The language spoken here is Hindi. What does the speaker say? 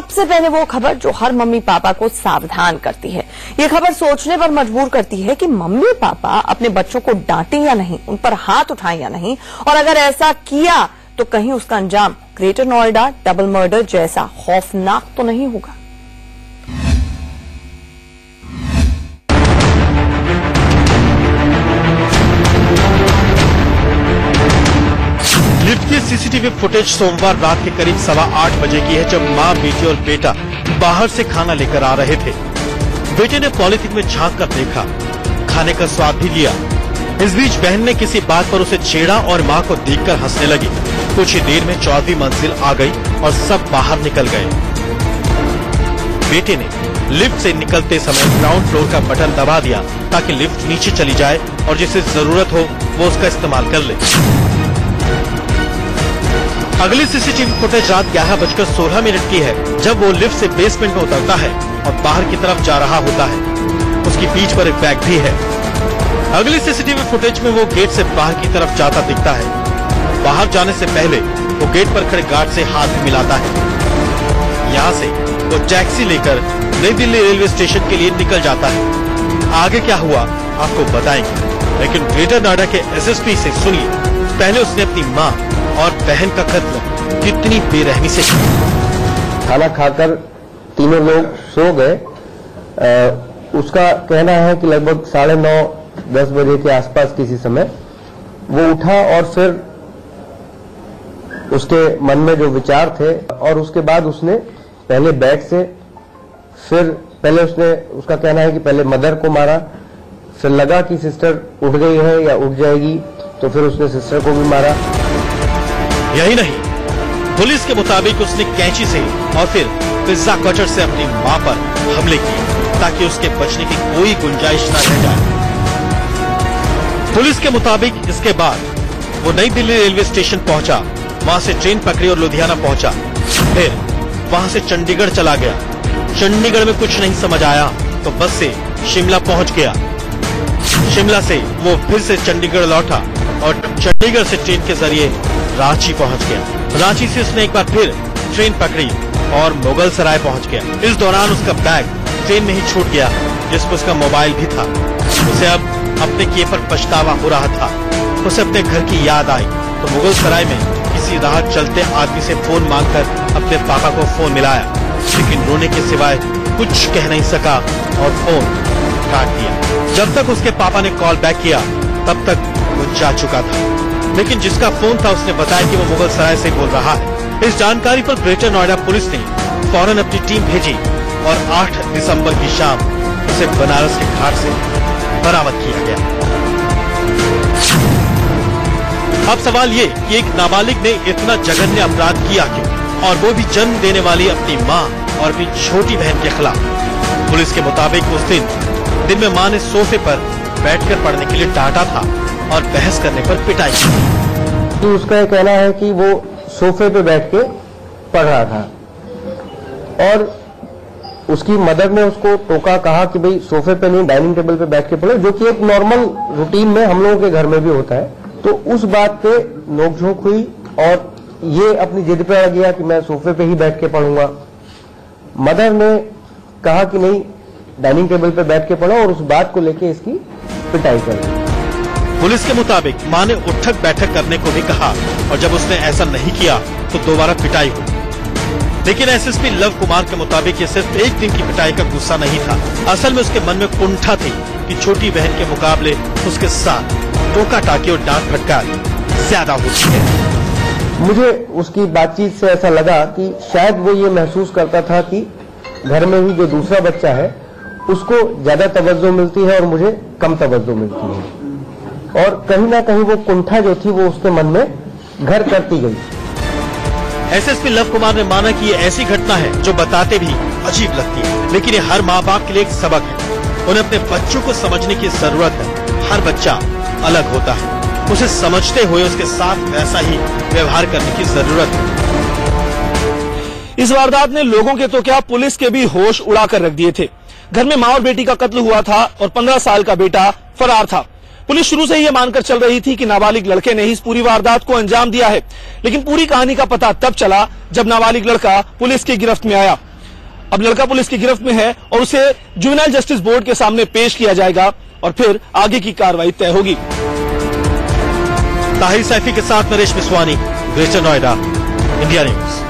सबसे पहले वो खबर जो हर मम्मी पापा को सावधान करती है। ये खबर सोचने पर मजबूर करती है कि मम्मी पापा अपने बच्चों को डांटें या नहीं, उन पर हाथ उठाएं या नहीं, और अगर ऐसा किया तो कहीं उसका अंजाम ग्रेटर नोएडा डबल मर्डर जैसा खौफनाक तो नहीं होगा। लिफ्ट की सीसीटीवी फुटेज सोमवार रात के करीब 8:15 बजे की है, जब मां, बेटी और बेटा बाहर से खाना लेकर आ रहे थे। बेटे ने पॉलिथीन में झांक कर देखा, खाने का स्वाद भी लिया। इस बीच बहन ने किसी बात पर उसे छेड़ा और मां को देखकर हंसने लगी। कुछ ही देर में 4वीं मंजिल आ गई और सब बाहर निकल गए। बेटे ने लिफ्ट से निकलते समय ग्राउंड फ्लोर का बटन दबा दिया ताकि लिफ्ट नीचे चली जाए और जिसे जरूरत हो वो उसका इस्तेमाल कर ले। अगली सीसीटीवी फुटेज रात 11:16 की है, जब वो लिफ्ट से बेसमेंट में उतरता है और बाहर की तरफ जा रहा होता है। उसकी पीठ पर एक बैग भी है। अगली सीसीटीवी फुटेज में वो गेट से बाहर की तरफ जाता दिखता है। बाहर जाने से पहले वो गेट पर खड़े गार्ड से हाथ भी मिलाता है। यहाँ से वो टैक्सी लेकर नई दिल्ली रेलवे स्टेशन के लिए निकल जाता है। आगे क्या हुआ आपको बताएंगे, लेकिन ग्रेटर नोएडा के एसएसपी से सुनिए पहले उसने अपनी माँ और बहन का कत्ल कितनी बेरहमी से किया। खाना खाकर तीनों लोग सो गए। उसका कहना है कि लगभग 9:30-10 बजे के आसपास किसी समय वो उठा और फिर उसके मन में जो विचार थे, और उसके बाद उसने पहले बैग से, फिर पहले उसने, उसका कहना है कि पहले मदर को मारा, फिर लगा कि सिस्टर उठ गई है या उठ जाएगी, तो फिर उसने सिस्टर को भी मारा। यही नहीं, पुलिस के मुताबिक उसने कैंची से और फिर पिज्जा कटर से अपनी मां पर हमले किए ताकि उसके बचने की कोई गुंजाइश न रह जाए। पुलिस के मुताबिक इसके बाद वो नई दिल्ली रेलवे स्टेशन पहुंचा, वहां से ट्रेन पकड़ी और लुधियाना पहुंचा, फिर वहां से चंडीगढ़ चला गया। चंडीगढ़ में कुछ नहीं समझ आया तो बस से शिमला पहुंच गया। शिमला से वो फिर से चंडीगढ़ लौटा और चंडीगढ़ से ट्रेन के जरिए रांची पहुंच गया। रांची से उसने एक बार फिर ट्रेन पकड़ी और मुगल सराय पहुंच गया। इस दौरान उसका बैग ट्रेन में ही छूट गया, जिसमें उसका मोबाइल भी था। उसे अब अपने किए पर पछतावा हो रहा था। उसे अपने घर की याद आई तो मुगल सराय में किसी राह चलते आदमी से फोन मांगकर अपने पापा को फोन मिलाया, लेकिन रोने के सिवाय कुछ कह नहीं सका और फोन काट दिया। जब तक उसके पापा ने कॉल बैक किया तब तक वो जा चुका था, लेकिन जिसका फोन था उसने बताया कि वो मुगल सराय से बोल रहा है। इस जानकारी पर ग्रेटर नोएडा पुलिस ने फौरन अपनी टीम भेजी और 8 दिसंबर की शाम उसे बनारस के घाट से बरामद किया गया। अब सवाल ये कि एक नाबालिग ने इतना जघन्य अपराध किया क्यों, और वो भी जन्म देने वाली अपनी माँ और अपनी छोटी बहन के खिलाफ। पुलिस के मुताबिक उस दिन में माँ ने सोफे पर बैठकर पढ़ने के लिए डांटा था और बहस करने पर पिटाई की। तो उसका कहना है कि वो सोफे पे बैठ के पढ़ रहा था और उसकी मदर ने उसको टोका, कहा कि भाई सोफे पे नहीं डाइनिंग टेबल पे बैठ के पढ़ो, जो कि एक नॉर्मल रूटीन में हम लोगों के घर में भी होता है। तो उस बात पे नोकझोंक हुई और ये अपनी जिद पे अड़ गया कि मैं सोफे पे ही बैठ के पढ़ूंगा। मदर ने कहा कि नहीं, डाइनिंग टेबल पे बैठ के पढ़ो, और उस बात को लेके इसकी पिटाई कर दी। पुलिस के मुताबिक मां ने उठक बैठक करने को भी कहा और जब उसने ऐसा नहीं किया तो दोबारा पिटाई हुई। लेकिन एसएसपी लव कुमार के मुताबिक ये सिर्फ एक दिन की पिटाई का गुस्सा नहीं था। असल में उसके मन में कुंठा थी कि छोटी बहन के मुकाबले उसके साथ टोका टाकी और डांट फटकार ज्यादा होती है। मुझे उसकी बातचीत से ऐसा लगा कि शायद वो ये महसूस करता था कि घर में ही जो दूसरा बच्चा है उसको ज्यादा तवज्जो मिलती है और मुझे कम तवज्जो मिलती है, और कहीं ना कहीं वो कुंठा जो थी वो उसके मन में घर करती गई। एसएसपी लव कुमार ने माना कि ये ऐसी घटना है जो बताते भी अजीब लगती है, लेकिन ये हर माँ बाप के लिए एक सबक है। उन्हें अपने बच्चों को समझने की जरूरत है। हर बच्चा अलग होता है, उसे समझते हुए उसके साथ वैसा ही व्यवहार करने की जरूरत है। इस वारदात ने लोगों के तो क्या, पुलिस के भी होश उड़ा कर रख दिए थे। घर में मां और बेटी का कत्ल हुआ था और 15 साल का बेटा फरार था। पुलिस शुरू से यह मानकर चल रही थी कि नाबालिग लड़के ने ही इस पूरी वारदात को अंजाम दिया है, लेकिन पूरी कहानी का पता तब चला जब नाबालिग लड़का पुलिस की गिरफ्त में आया। अब लड़का पुलिस की गिरफ्त में है और उसे जुवेनाइल जस्टिस बोर्ड के सामने पेश किया जाएगा और फिर आगे की कार्रवाई तय होगी। ताहिर सैफी के साथ Naresh Biswani, greater Noida, India news.